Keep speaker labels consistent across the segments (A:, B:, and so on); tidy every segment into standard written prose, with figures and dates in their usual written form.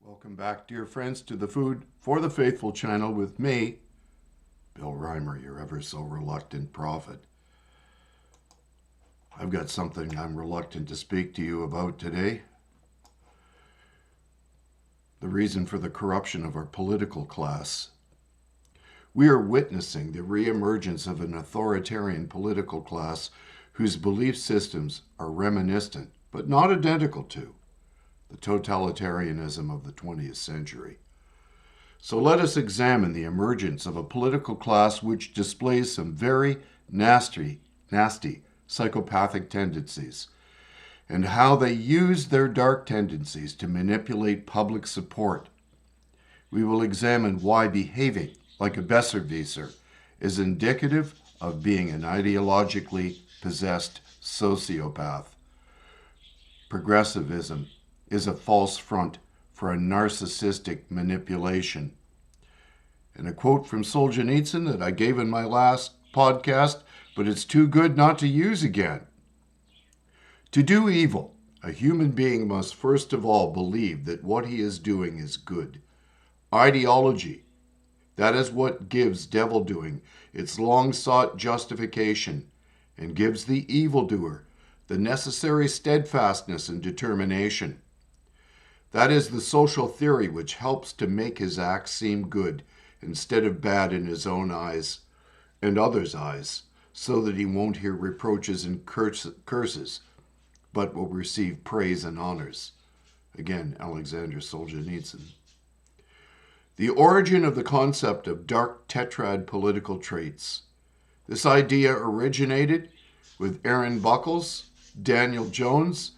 A: Welcome back, dear friends, to the Food for the Faithful channel with me, Bill Reimer, your ever so reluctant prophet. I've got something I'm reluctant to speak to you about today. The reason for the corruption of our political class. We are witnessing the reemergence of an authoritarian political class whose belief systems are reminiscent, but not identical to, the totalitarianism of the 20th century. So let us examine the emergence of a political class which displays some very nasty psychopathic tendencies, and how they use their dark tendencies to manipulate public support. We will examine why behaving like a besserwisser is indicative of being an ideologically possessed sociopath. Progressivism is a false front for a narcissistic manipulation. And a quote from Solzhenitsyn that I gave in my last podcast, but it's too good not to use again. To do evil, a human being must first of all believe that what he is doing is good. Ideology, that is what gives devil doing its long-sought justification and gives the evildoer the necessary steadfastness and determination. That is the social theory which helps to make his acts seem good instead of bad in his own eyes and others' eyes, so that he won't hear reproaches and curses, but will receive praise and honors. Again, Alexander Solzhenitsyn. The origin of the concept of dark tetrad political traits. This idea originated with Aaron Buckles, Daniel Jones,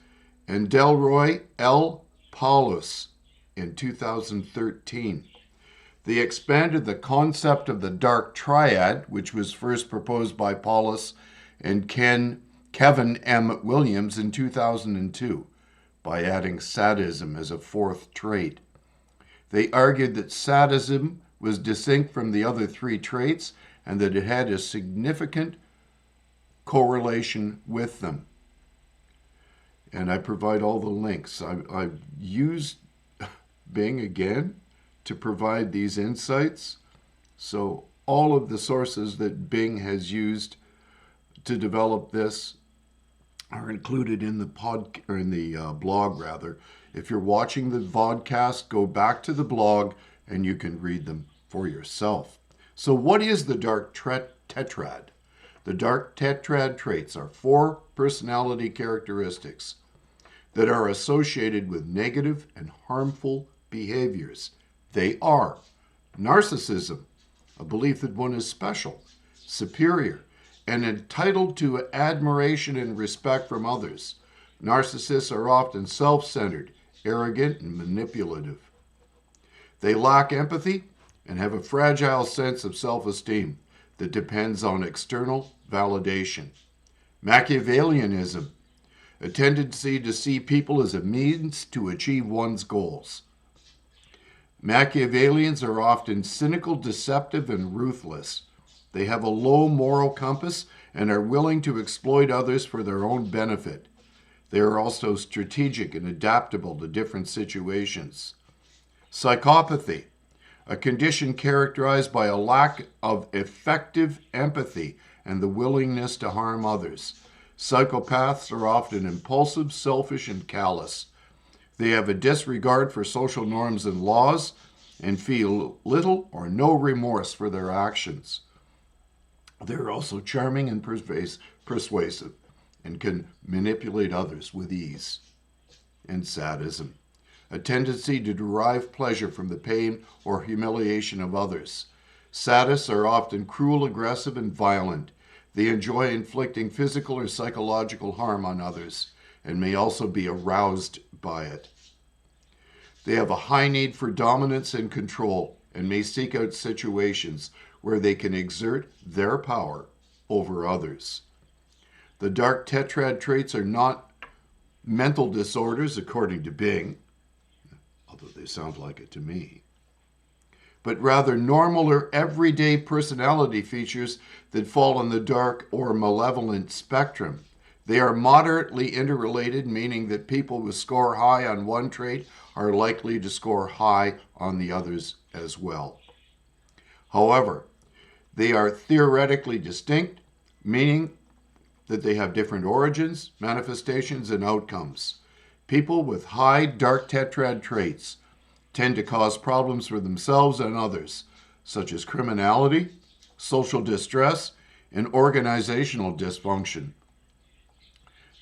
A: and Delroy L. Paulus in 2013. They expanded the concept of the dark triad, which was first proposed by Paulus and Kevin M. Williams in 2002, by adding sadism as a fourth trait. They argued that sadism was distinct from the other three traits and that it had a significant correlation with them. And I provide all the links. I've used Bing again to provide these insights. So all of the sources that Bing has used to develop this are included in the blog rather. If you're watching the vodcast, go back to the blog and you can read them for yourself. So what is the dark tetrad? The dark tetrad traits are 4 personality characteristics that are associated with negative and harmful behaviors. They are narcissism, a belief that one is special, superior, and entitled to admiration and respect from others. Narcissists are often self-centered, arrogant, and manipulative. They lack empathy and have a fragile sense of self-esteem that depends on external validation. Machiavellianism, a tendency to see people as a means to achieve one's goals. Machiavellians are often cynical, deceptive, and ruthless. They have a low moral compass and are willing to exploit others for their own benefit. They are also strategic and adaptable to different situations. Psychopathy, a condition characterized by a lack of effective empathy and the willingness to harm others. Psychopaths are often impulsive, selfish, and callous. They have a disregard for social norms and laws and feel little or no remorse for their actions. They're also charming and persuasive and can manipulate others with ease. And sadism, a tendency to derive pleasure from the pain or humiliation of others. Sadists are often cruel, aggressive, and violent. They enjoy inflicting physical or psychological harm on others and may also be aroused by it. They have a high need for dominance and control and may seek out situations where they can exert their power over others. The dark tetrad traits are not mental disorders, according to Bing, although they sound like it to me, but rather normal or everyday personality features that fall on the dark or malevolent spectrum. They are moderately interrelated, meaning that people who score high on one trait are likely to score high on the others as well. However, they are theoretically distinct, meaning that they have different origins, manifestations, and outcomes. People with high dark tetrad traits tend to cause problems for themselves and others, such as criminality, social distress, and organizational dysfunction.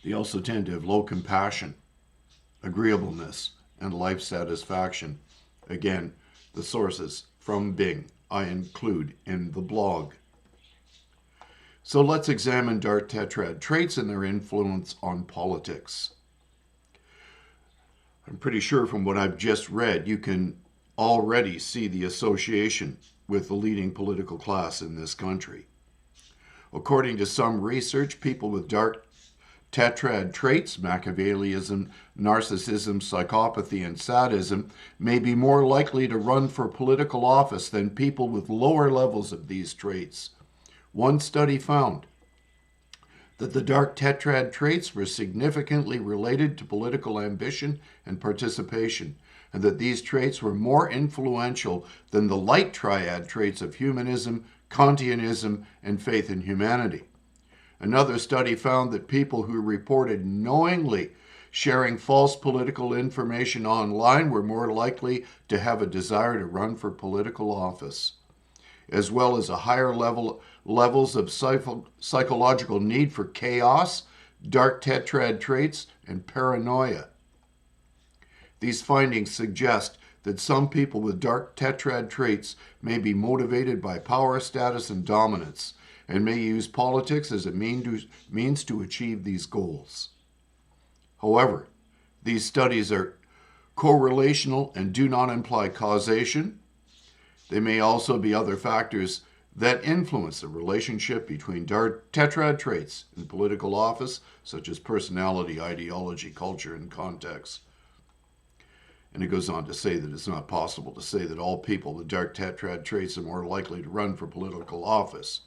A: They also tend to have low compassion, agreeableness, and life satisfaction. Again, the sources from Bing I include in the blog. So let's examine dark tetrad traits and their influence on politics. I'm pretty sure from what I've just read, you can already see the association with the leading political class in this country. According to some research, people with dark tetrad traits, Machiavellism, narcissism, psychopathy, and sadism, may be more likely to run for political office than people with lower levels of these traits. One study found that the dark tetrad traits were significantly related to political ambition and participation, and that these traits were more influential than the light triad traits of humanism, Kantianism, and faith in humanity. Another study found that people who reported knowingly sharing false political information online were more likely to have a desire to run for political office, as well as a higher levels of psychological need for chaos, dark tetrad traits, and paranoia. These findings suggest that some people with dark tetrad traits may be motivated by power, status, and dominance, and may use politics as a means to achieve these goals. However, these studies are correlational and do not imply causation. They may also be other factors that influence the relationship between dark tetrad traits in political office, such as personality, ideology, culture, and context. And it goes on to say that it's not possible to say that all people with dark tetrad traits are more likely to run for political office.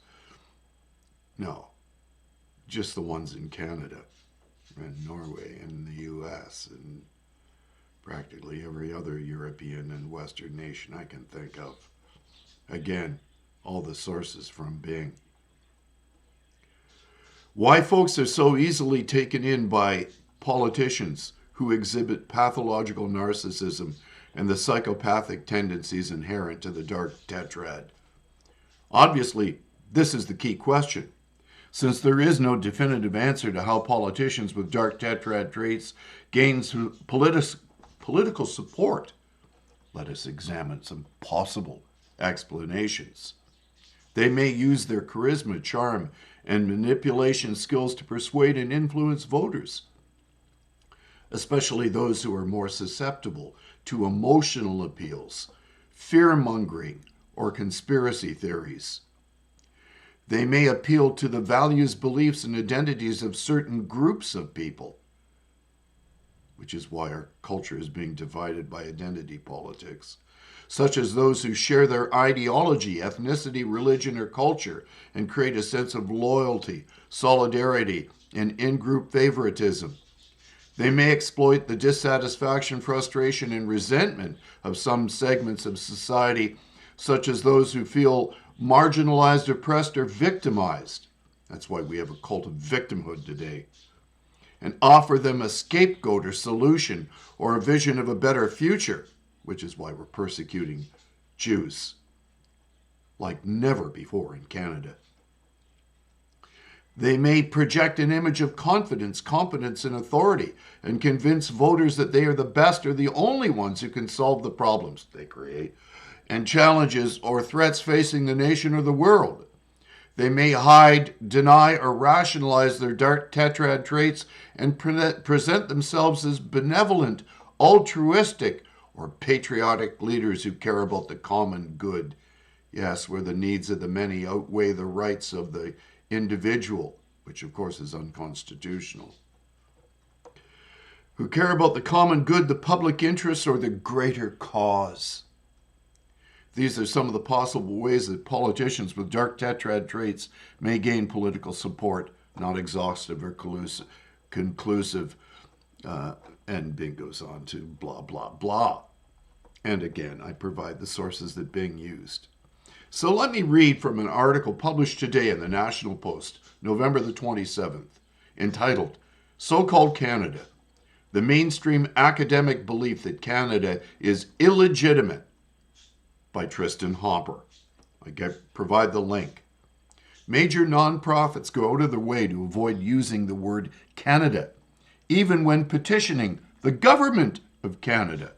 A: No, just the ones in Canada and Norway and the US and practically every other European and Western nation I can think of. Again, all the sources from Bing. Why folks are so easily taken in by politicians who exhibit pathological narcissism and the psychopathic tendencies inherent to the dark tetrad. Obviously, this is the key question. Since there is no definitive answer to how politicians with dark tetrad traits gain political support, let us examine some possible explanations. They may use their charisma, charm, and manipulation skills to persuade and influence voters, especially those who are more susceptible to emotional appeals, fear-mongering, or conspiracy theories. They may appeal to the values, beliefs, and identities of certain groups of people, which is why our culture is being divided by identity politics, such as those who share their ideology, ethnicity, religion, or culture, and create a sense of loyalty, solidarity, and in-group favoritism. They may exploit the dissatisfaction, frustration, and resentment of some segments of society, such as those who feel marginalized, oppressed, or victimized. That's why we have a cult of victimhood today. And offer them a scapegoat or solution or a vision of a better future, which is why we're persecuting Jews like never before in Canada. They may project an image of confidence, competence, and authority, and convince voters that they are the best or the only ones who can solve the problems they create, and challenges or threats facing the nation or the world. They may hide, deny, or rationalize their dark tetrad traits and present themselves as benevolent, altruistic, or patriotic leaders who care about the common good. Yes, where the needs of the many outweigh the rights of the individual, which of course is unconstitutional. Who care about the common good, the public interest, or the greater cause. These are some of the possible ways that politicians with dark tetrad traits may gain political support not exhaustive or conclusive, and Bing goes on to blah, blah, blah. And again, I provide the sources that Bing used. So let me read from an article published today in the National Post, November the 27th, entitled, So-Called Canada, the mainstream academic belief that Canada is illegitimate, by Tristan Hopper. I provide the link. Major nonprofits go out of their way to avoid using the word Canada, even when petitioning the government of Canada.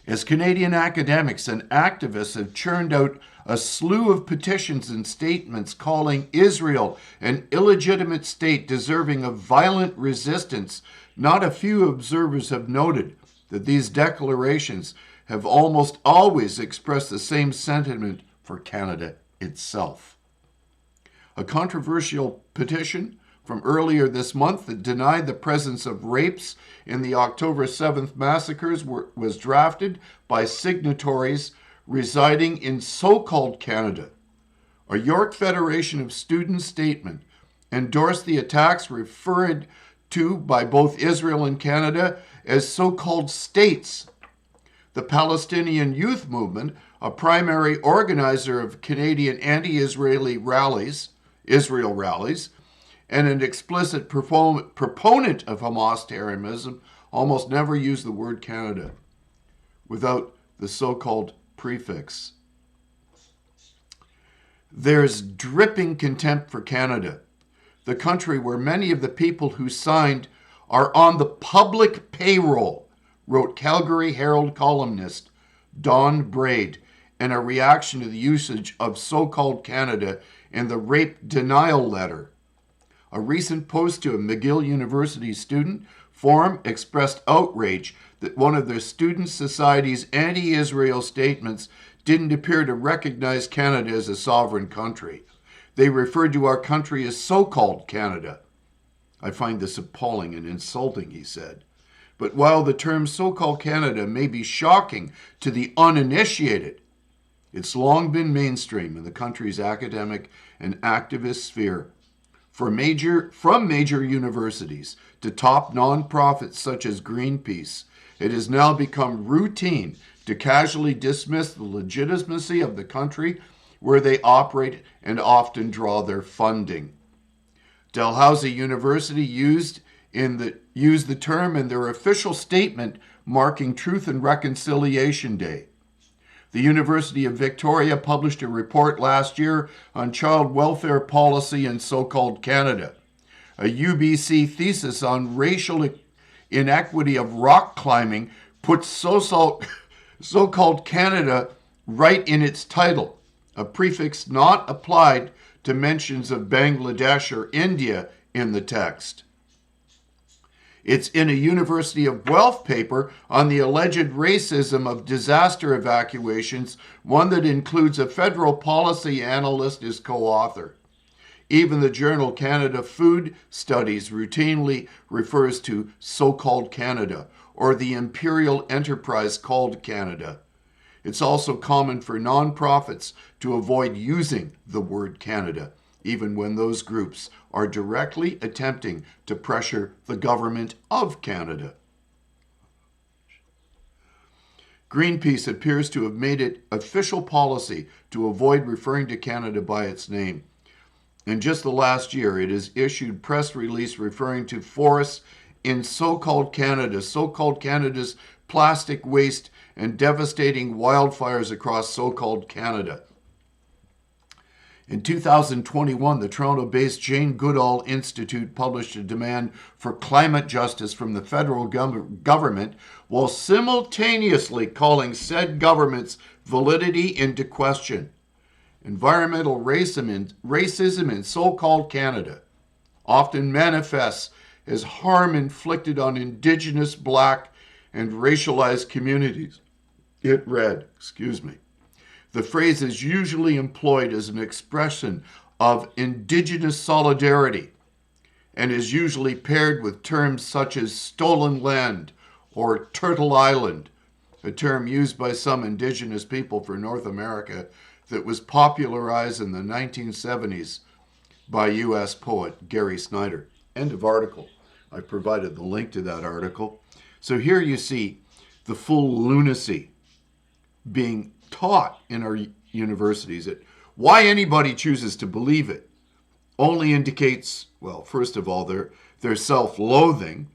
A: As Canadian academics and activists have churned out a slew of petitions and statements calling Israel an illegitimate state deserving of violent resistance, not a few observers have noted that these declarations have almost always expressed the same sentiment for Canada itself. A controversial petition from earlier this month that denied the presence of rapes in the October 7th massacres was drafted by signatories residing in so-called Canada. A York Federation of Students statement endorsed the attacks referred to by both Israel and Canada as so-called states. The Palestinian Youth Movement, a primary organizer of Canadian anti-Israeli Israel rallies, and an explicit proponent of Hamas terrorism, almost never use the word Canada without the so-called prefix. There's dripping contempt for Canada, the country where many of the people who signed are on the public payroll, wrote Calgary Herald columnist Don Braid in a reaction to the usage of so-called Canada in the rape denial letter. A recent post to a McGill University student forum expressed outrage that one of their student society's anti-Israel statements didn't appear to recognize Canada as a sovereign country. They referred to our country as so-called Canada. I find this appalling and insulting, he said. But while the term so-called Canada may be shocking to the uninitiated, it's long been mainstream in the country's academic and activist sphere. From major universities to top nonprofits such as Greenpeace, it has now become routine to casually dismiss the legitimacy of the country where they operate and often draw their funding. Dalhousie University used the term in their official statement marking Truth and Reconciliation Day. The University of Victoria published a report last year on child welfare policy in so-called Canada. A UBC thesis on racial inequity of rock climbing puts so-called Canada right in its title, a prefix not applied to mentions of Bangladesh or India in the text. It's in a University of Guelph paper on the alleged racism of disaster evacuations, one that includes a federal policy analyst as co-author. Even the journal Canada Food Studies routinely refers to so-called Canada, or the imperial enterprise called Canada. It's also common for nonprofits to avoid using the word Canada, even when those groups are directly attempting to pressure the government of Canada. Greenpeace appears to have made it official policy to avoid referring to Canada by its name. In just the last year, it has issued press release referring to forests in so-called Canada's plastic waste and devastating wildfires across so-called Canada. In 2021, the Toronto-based Jane Goodall Institute published a demand for climate justice from the federal government while simultaneously calling said government's validity into question. Environmental racism in so-called Canada often manifests as harm inflicted on Indigenous, Black, and racialized communities. It read, The phrase is usually employed as an expression of Indigenous solidarity and is usually paired with terms such as stolen land or Turtle Island, a term used by some Indigenous people for North America that was popularized in the 1970s by U.S. poet Gary Snyder. End of article. I provided the link to that article. So here you see the full lunacy being taught in our universities. Why anybody chooses to believe it only indicates, well, first of all, their self-loathing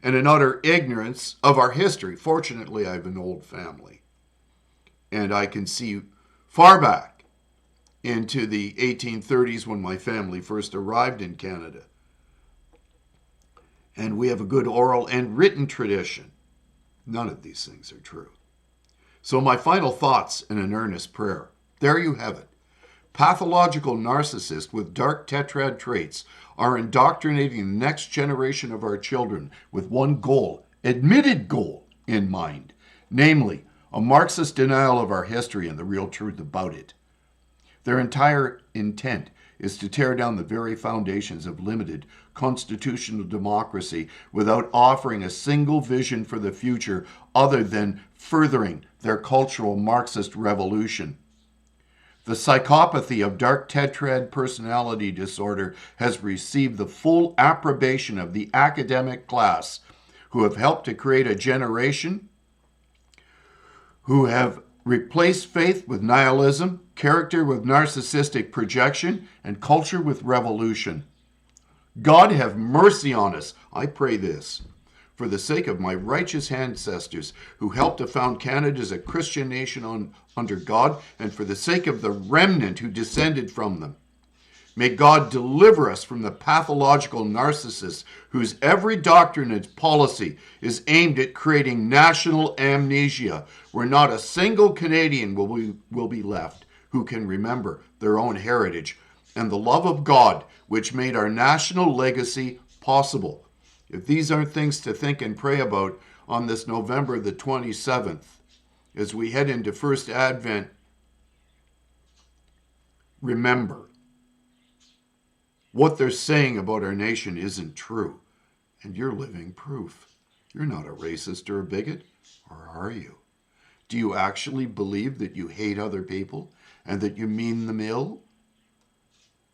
A: and an utter ignorance of our history. Fortunately, I have an old family, and I can see far back into the 1830s when my family first arrived in Canada. And we have a good oral and written tradition. None of these things are true. So my final thoughts in an earnest prayer. There you have it. Pathological narcissists with dark tetrad traits are indoctrinating the next generation of our children with one goal, admitted goal, in mind, namely, a Marxist denial of our history and the real truth about it. Their entire intent is to tear down the very foundations of limited constitutional democracy without offering a single vision for the future other than furthering their cultural Marxist revolution. The psychopathy of dark tetrad personality disorder has received the full approbation of the academic class, who have helped to create a generation who have replaced faith with nihilism, character with narcissistic projection, and culture with revolution. God have mercy on us. I pray this for the sake of my righteous ancestors who helped to found Canada as a Christian nation under God, and for the sake of the remnant who descended from them. May God deliver us from the pathological narcissists whose every doctrine and policy is aimed at creating national amnesia, where not a single Canadian will be left who can remember their own heritage and the love of God which made our national legacy possible. If these aren't things to think and pray about on this November the 27th, as we head into First Advent, remember, what they're saying about our nation isn't true, and you're living proof. You're not a racist or a bigot, or are you? Do you actually believe that you hate other people and that you mean them ill?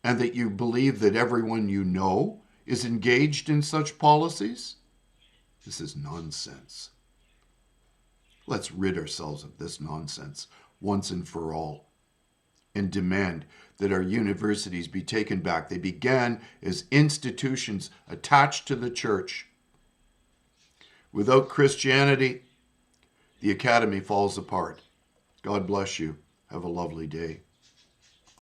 A: And that you believe that everyone you know is engaged in such policies? This is nonsense. Let's rid ourselves of this nonsense once and for all and demand that our universities be taken back. They began as institutions attached to the church. Without Christianity, the academy falls apart. God bless you. Have a lovely day.